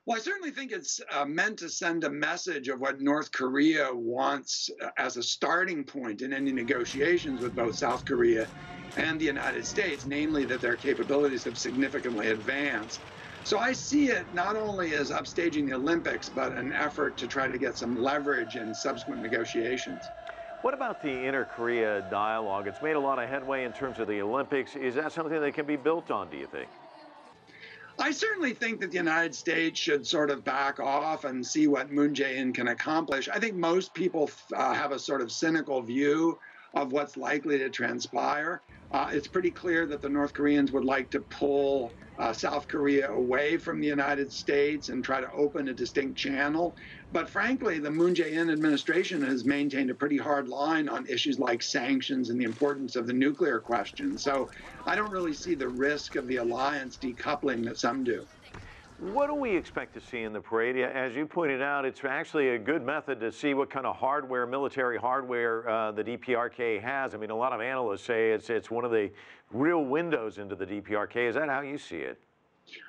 Well, I certainly think it's meant to send a message of what North Korea wants as a starting point in any negotiations with both South Korea and the United States, namely that their capabilities have significantly advanced. So I see it not only as upstaging the Olympics, but an effort to try to get some leverage in subsequent negotiations. What about the inter-Korea dialogue? It's made a lot of headway in terms of the Olympics. Is that something that can be built on, do you think? I certainly think that the United States should sort of back off and see what Moon Jae-in can accomplish. I think most people have a sort of cynical view of what's likely to transpire. It's pretty clear that the North Koreans would like to pull South Korea away from the United States and try to open a distinct channel. But frankly, the Moon Jae-in administration has maintained a pretty hard line on issues like sanctions and the importance of the nuclear question. So I don't really see the risk of the alliance decoupling that some do. What do we expect to see in the parade? As you pointed out, it's actually a good method to see what kind of hardware, military hardware, the DPRK has. I mean, a lot of analysts say it's one of the real windows into the DPRK. Is that how you see it?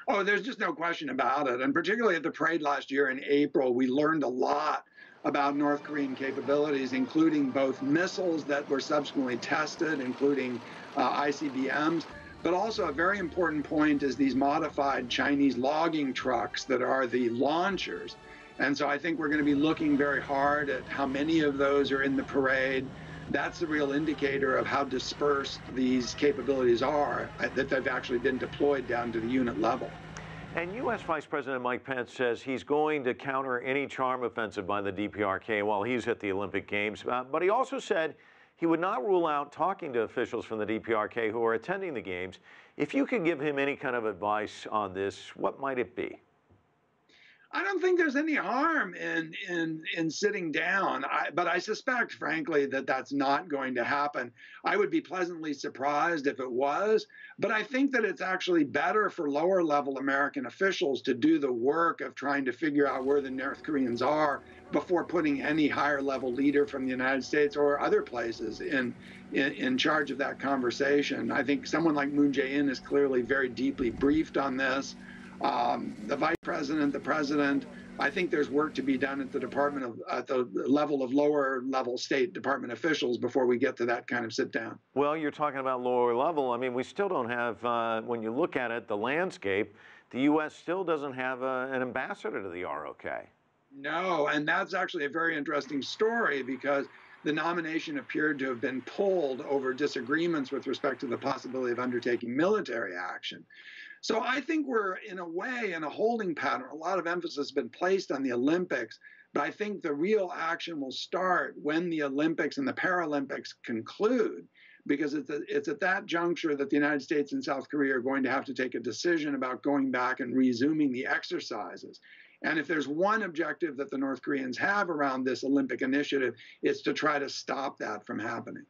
Oh, there's just no question about it. And particularly at the parade last year in April, we learned a lot about North Korean capabilities, including both missiles that were subsequently tested, including ICBMs. But also a very important point is these modified Chinese logging trucks that are the launchers. And so I think we're going to be looking very hard at how many of those are in the parade. That's the real indicator of how dispersed these capabilities are, that they've actually been deployed down to the unit level. And U.S. Vice President Mike Pence says he's going to counter any charm offensive by the DPRK while he's at the Olympic Games. But he also said he would not rule out talking to officials from the DPRK who are attending the games. If you could give him any kind of advice on this, what might it be? I don't think there's any harm in sitting down, but I suspect, frankly, that that's not going to happen. I would be pleasantly surprised if it was, but I think that it's actually better for lower-level American officials to do the work of trying to figure out where the North Koreans are before putting any higher-level leader from the United States or other places in charge of that conversation. I think someone like Moon Jae-in is clearly very deeply briefed on this. The vice president, the president, I think there's work to be done at the level of lower level State Department officials before we get to that kind of sit down. Well, you're talking about lower level. I mean, we still don't have, when you look at it, the landscape, the U.S. still doesn't have an ambassador to the ROK. No, and that's actually a very interesting story because the nomination appeared to have been pulled over disagreements with respect to the possibility of undertaking military action. So I think we're, in a way, in a holding pattern. A lot of emphasis has been placed on the Olympics, but I think the real action will start when the Olympics and the Paralympics conclude, because it's at that juncture that the United States and South Korea are going to have to take a decision about going back and resuming the exercises. And if there's one objective that the North Koreans have around this Olympic initiative, it's to try to stop that from happening.